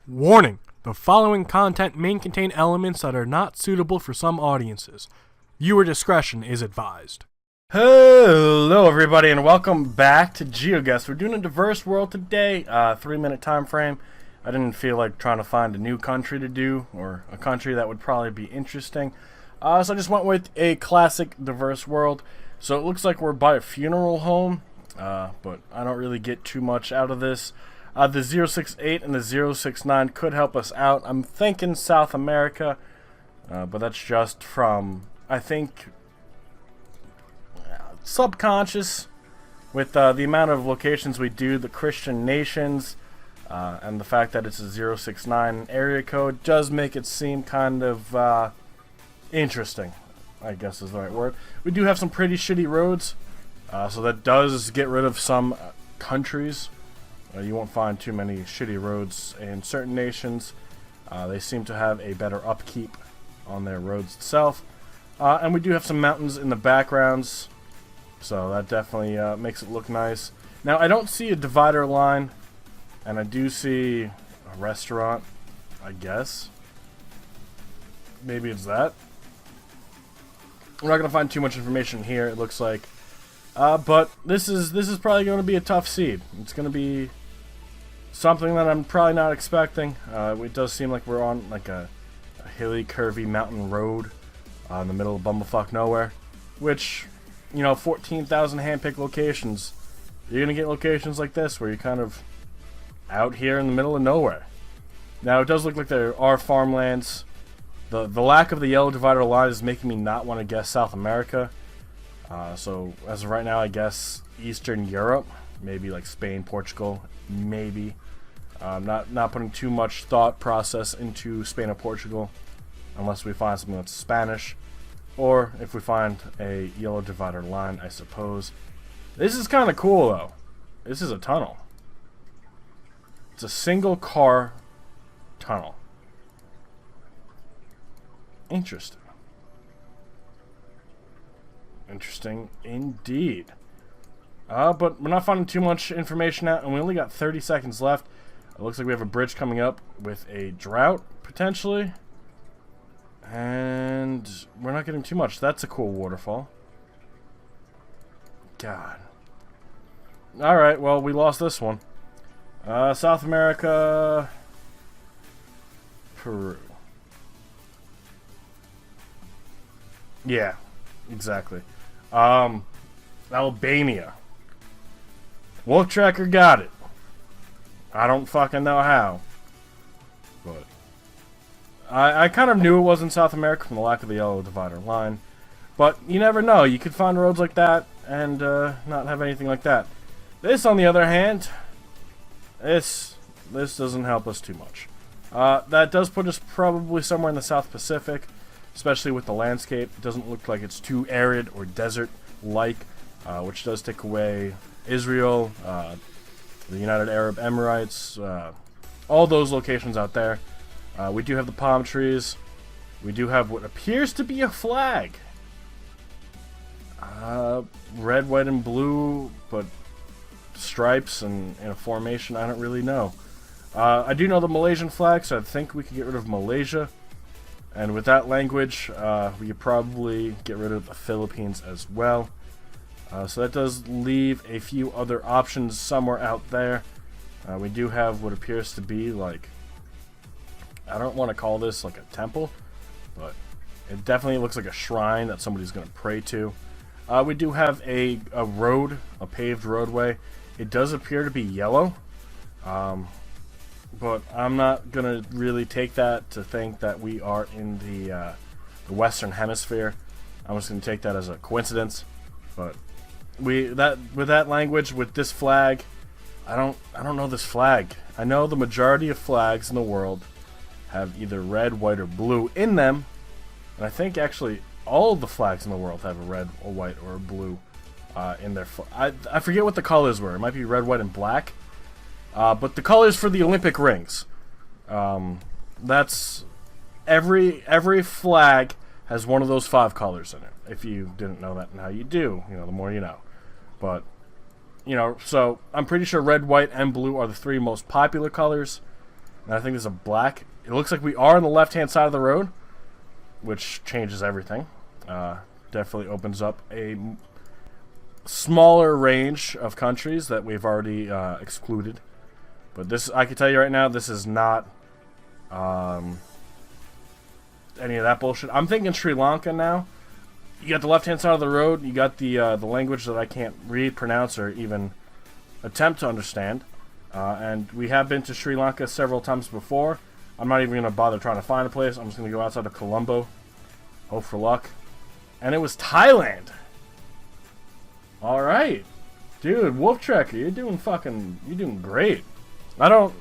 Warning: the following content may contain elements that are not suitable for some audiences. Viewer discretion is advised. Hello everybody and welcome back to Geoguessr. We're doing a diverse world today, 3-minute time frame. I didn't feel like trying to find a new country to do, or a country that would probably be interesting. So I just went with a classic diverse world. So it looks like we're by a funeral home, but I don't really get too much out of this. The 068 and the 069 could help us out. I'm thinking South America, but that's just from, I think, subconscious. With the amount of locations we do, the Christian nations, and the fact that it's a 069 area code does make it seem kind of interesting, I guess is the right word. We do have some pretty shitty roads, so that does get rid of some countries. You won't find too many shitty roads in certain nations. They seem to have a better upkeep on their roads itself. And we do have some mountains in the backgrounds, so that definitely makes it look nice. Now, I don't see a divider line, and I do see a restaurant, I guess. Maybe it's that. We're not going to find too much information here, it looks like. But this is probably going to be a tough seed. It's going to be something that I'm probably not expecting. It does seem like we're on like a hilly, curvy mountain road in the middle of bumblefuck nowhere. Which, you know, 14,000 handpicked locations. You're going to get locations like this where you're kind of out here in the middle of nowhere. Now, it does look like there are farmlands. The lack of the yellow divider line is making me not want to guess South America. So, as of right now, I guess Eastern Europe. Maybe like Spain, Portugal, maybe. Not putting too much thought process into Spain or Portugal, unless we find something that's Spanish, or if we find a yellow divider line, I suppose. This is kind of cool, though. This is a tunnel. It's a single car tunnel. Interesting. Interesting indeed. But we're not finding too much information out, and we only got 30 seconds left. It looks like we have a bridge coming up with a drought, potentially. And we're not getting too much. That's a cool waterfall. God. Alright, well, we lost this one. South America. Peru. Yeah, exactly. Albania. Wolf Tracker got it. I don't fucking know how. But I kind of knew it was in South America from the lack of the yellow divider line. But you never know. You could find roads like that and not have anything like that. This, on the other hand, this doesn't help us too much. That does put us probably somewhere in the South Pacific, especially with the landscape. It doesn't look like it's too arid or desert-like, which does take away Israel, the United Arab Emirates, all those locations out there. We do have the palm trees. We do have what appears to be a flag. Red, white, and blue, but stripes and in a formation, I don't really know. I do know the Malaysian flag, so I think we could get rid of Malaysia. And with that language, we could probably get rid of the Philippines as well. So that does leave a few other options somewhere out there. We do have what appears to be like, I don't want to call this like a temple, but it definitely looks like a shrine that somebody's going to pray to. We do have a road, a paved roadway. It does appear to be yellow, but I'm not going to really take that to think that we are in the Western Hemisphere. I'm just going to take that as a coincidence. But with that language, with this flag, I don't know this flag. I know the majority of flags in the world have either red, white, or blue in them, and I think actually all of the flags in the world have a red, a white, or a blue in their I forget what the colors were. It might be red, white, and black. But the colors for the Olympic rings. That's every flag has one of those 5 colors in it. If you didn't know that, now you do. You know, the more you know. But you know, so I'm pretty sure red, white, and blue are the 3 most popular colors. And I think there's a black. It looks like we are on the left-hand side of the road, which changes everything. Definitely opens up a smaller range of countries that we've already excluded. But this, I can tell you right now, this is not any of that bullshit. I'm thinking Sri Lanka now. You got the left-hand side of the road. You got the language that I can't read, pronounce, or even attempt to understand. And we have been to Sri Lanka several times before. I'm not even going to bother trying to find a place. I'm just going to go outside of Colombo. Hope for luck. And it was Thailand. Alright. Dude, Wolf Trekker, you're doing great. I don't,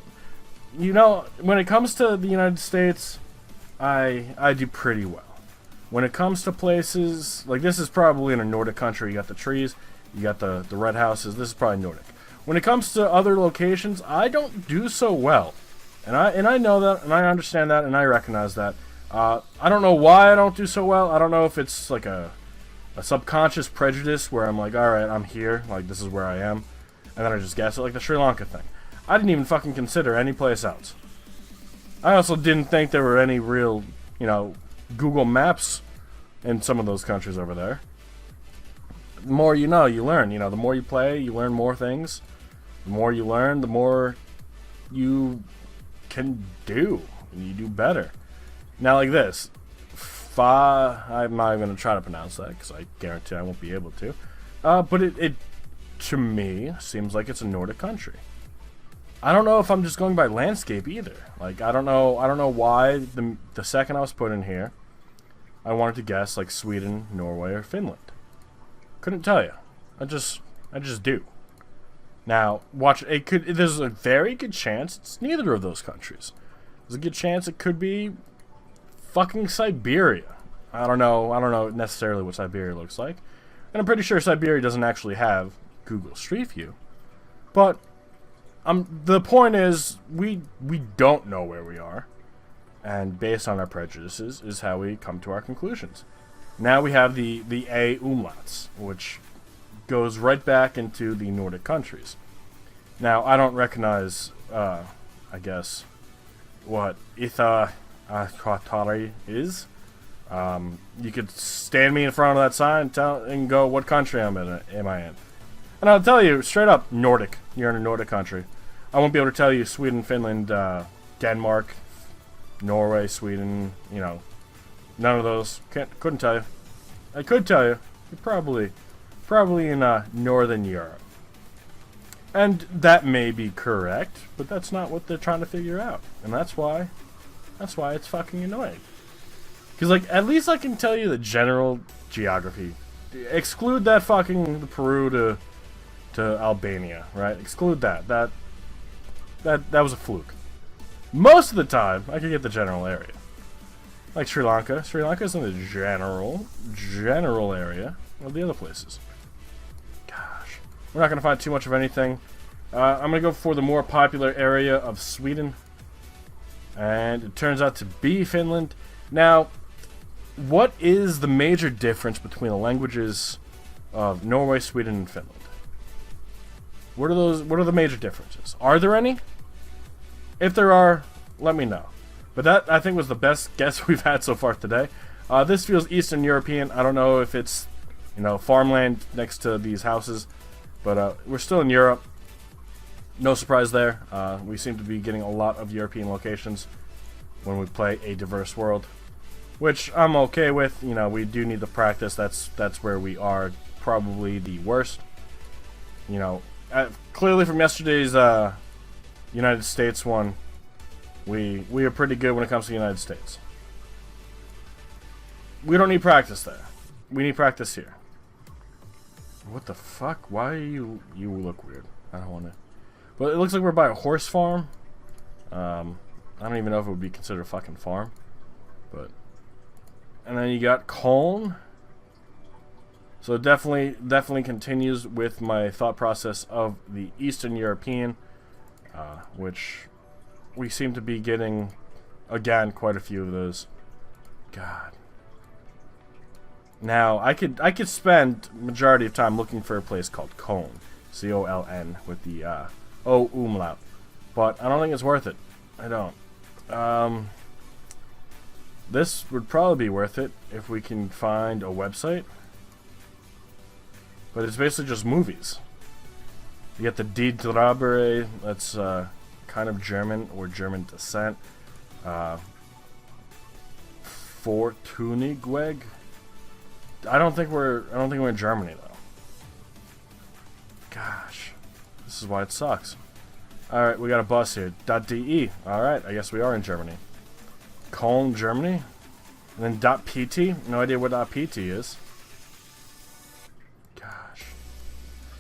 when it comes to the United States, I do pretty well. When it comes to places, like this is probably in a Nordic country. You got the trees, you got the red houses. This is probably Nordic. When it comes to other locations, I don't do so well. And I know that, and I understand that, and I recognize that. I don't know why I don't do so well. I don't know if it's like a subconscious prejudice where I'm like, alright, I'm here, like this is where I am. And then I just guess it, like the Sri Lanka thing. I didn't even fucking consider any place else. I also didn't think there were any real, Google Maps in some of those countries over there. The more you know, you learn. The more you play, you learn more things. The more you learn, the more you can do. And you do better. Now, like this. I'm not even going to try to pronounce that, because I guarantee I won't be able to. But it, to me, seems like it's a Nordic country. I don't know if I'm just going by landscape either. Like, I don't know why the second I was put in here, I wanted to guess like Sweden, Norway, or Finland. Couldn't tell you. I just do. Now, there's a very good chance it's neither of those countries. There's a good chance it could be fucking Siberia. I don't know necessarily what Siberia looks like. And I'm pretty sure Siberia doesn't actually have Google Street View. But the point is, we don't know where we are, and based on our prejudices is how we come to our conclusions. Now we have the A umlauts, which goes right back into the Nordic countries. Now, I don't recognize, I guess, what Itha Qatari is. You could stand me in front of that sign and go, what country am I in? And I'll tell you, straight up, Nordic. You're in a Nordic country. I won't be able to tell you Sweden, Finland, Denmark, Norway, Sweden, none of those. Couldn't tell you. I could tell you. You're probably in Northern Europe. And that may be correct, but that's not what they're trying to figure out. And that's why it's fucking annoying. Because, like, at least I can tell you the general geography. Exclude that fucking Peru to Albania, right? Exclude that. That was a fluke. Most of the time, I can get the general area. Like Sri Lanka. Sri Lanka's in the general area of the other places. Gosh. We're not going to find too much of anything. I'm going to go for the more popular area of Sweden. And it turns out to be Finland. Now, what is the major difference between the languages of Norway, Sweden, and Finland? What are the major differences? Are there any? If there are, let me know. But that, I think, was the best guess we've had so far today. This feels Eastern European. I don't know if it's, farmland next to these houses. But we're still in Europe. No surprise there. We seem to be getting a lot of European locations when we play a diverse world. Which I'm okay with. We do need to practice. That's where we are probably the worst. Clearly from yesterday's United States one, we are pretty good when it comes to the United States. We don't need practice there. We need practice here. What the fuck? Why you look weird? I don't want to. But it looks like we're by a horse farm. I don't even know if it would be considered a fucking farm. But and then you got Cologne. So definitely continues with my thought process of the Eastern European, which we seem to be getting, again, quite a few of those. God. Now, I could spend majority of time looking for a place called Cologne, C-O-L-N, with the O umlaut, but I don't think it's worth it. I don't. This would probably be worth it if we can find a website. But it's basically just movies. You get the Die Drabere, that's kind of German or German descent. Fortunigweg. I don't think we're in Germany though. Gosh, this is why it sucks. All right, we got a bus here. .de. All right, I guess we are in Germany. Köln, Germany. And then .pt. No idea what .pt is. Gosh,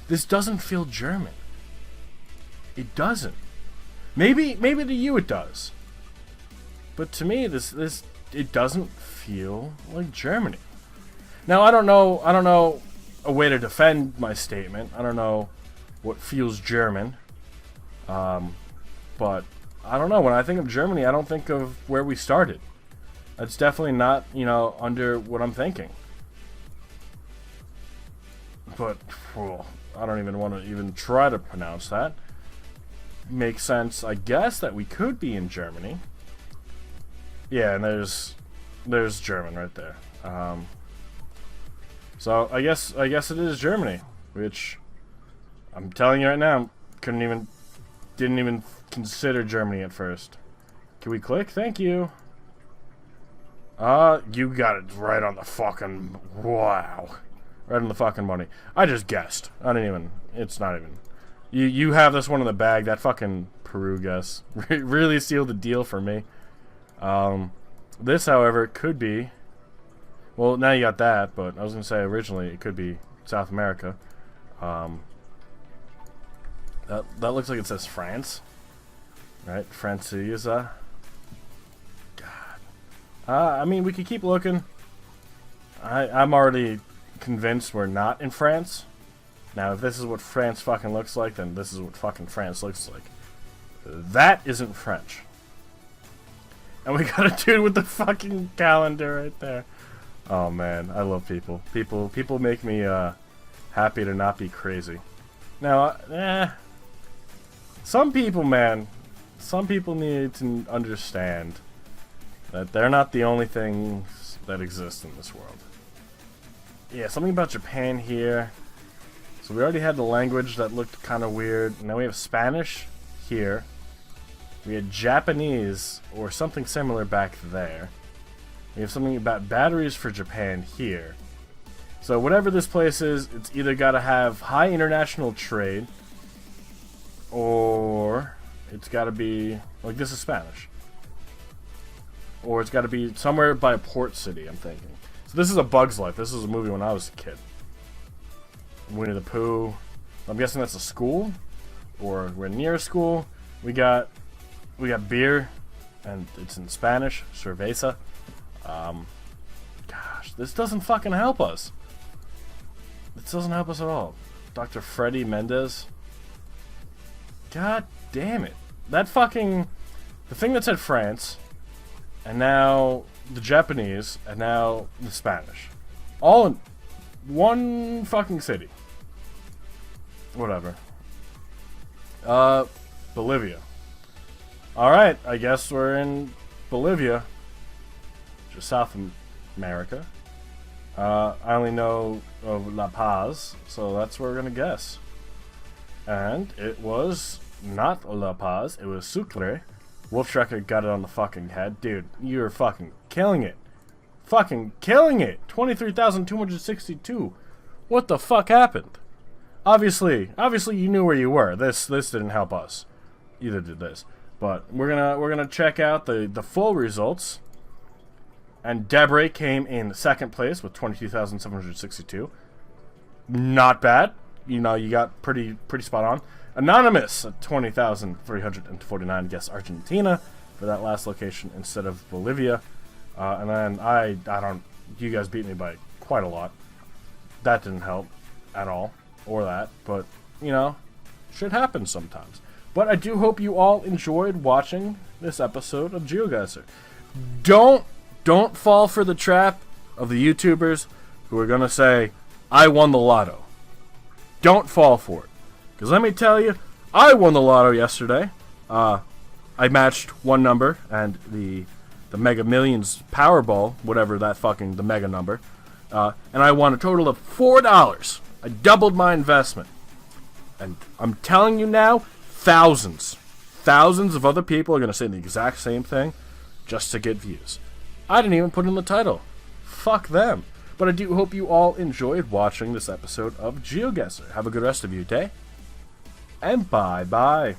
this doesn't feel German. It doesn't. Maybe to you it does. But to me, this it doesn't feel like Germany. Now I don't know a way to defend my statement. I don't know what feels German. But I don't know. When I think of Germany, I don't think of where we started. That's definitely not, under what I'm thinking. But well, I don't even want to even try to pronounce that. Makes sense, I guess, that we could be in Germany. Yeah, and there's German right there. So I guess it is Germany, which I'm telling you right now, didn't even consider Germany at first. Can we click? Thank you. You got it right on the fucking, wow. Right on the fucking money. I just guessed. It's not even. You have this one in the bag. That fucking Peru guess really sealed the deal for me. This, however, could be. Well, now you got that, but I was gonna say originally it could be South America. That looks like it says France, right? Francis. God. I mean, we could keep looking. I'm already convinced we're not in France. Now, if this is what France fucking looks like, then this is what fucking France looks like. That isn't French. And we got a dude with the fucking calendar right there. Oh man, I love people. People make me happy to not be crazy. Now, some people, man, some people need to understand that they're not the only things that exist in this world. Yeah, something about Japan here. So we already had the language that looked kind of weird. Now we have Spanish here. We had Japanese or something similar back there. We have something about batteries for Japan here. So whatever this place is, it's either got to have high international trade, or it's got to be, like, this is Spanish. Or it's got to be somewhere by a port city, I'm thinking. So this is A Bug's Life. This was a movie when I was a kid. Winnie the Pooh. I'm guessing that's a school, or we're near a school. We got beer, and it's in Spanish, cerveza. Gosh, this doesn't fucking help us. This doesn't help us at all. Dr. Freddy Mendez. God damn it. That fucking, the thing that said France, and now the Japanese, and now the Spanish. All in one fucking city. Whatever. Bolivia. Alright, I guess we're in Bolivia. Just South America. I only know of La Paz, so that's where we're gonna guess. And it was not La Paz, it was Sucre. Wolf Shrekker got it on the fucking head. Dude, you're fucking killing it. Fucking killing it! 23,262. What the fuck happened? Obviously you knew where you were. This didn't help us. Either did this. But we're gonna check out the full results. And Debray came in second place with 22,762. Not bad. You got pretty spot on. Anonymous at 20,349. Guess Argentina for that last location instead of Bolivia. And then I don't. You guys beat me by quite a lot. That didn't help at all, or that. But shit happens sometimes. But I do hope you all enjoyed watching this episode of Geoguessr. Don't fall for the trap of the YouTubers who are gonna say, I won the lotto. Don't fall for it. Because let me tell you, I won the lotto yesterday. I matched one number and the Mega Millions Powerball, whatever that fucking the mega number, and I won a total of $4. I doubled my investment, and I'm telling you now, thousands of other people are gonna say the exact same thing, just to get views. I didn't even put in the title. Fuck them. But I do hope you all enjoyed watching this episode of Geoguessr. Have a good rest of your day, and bye-bye.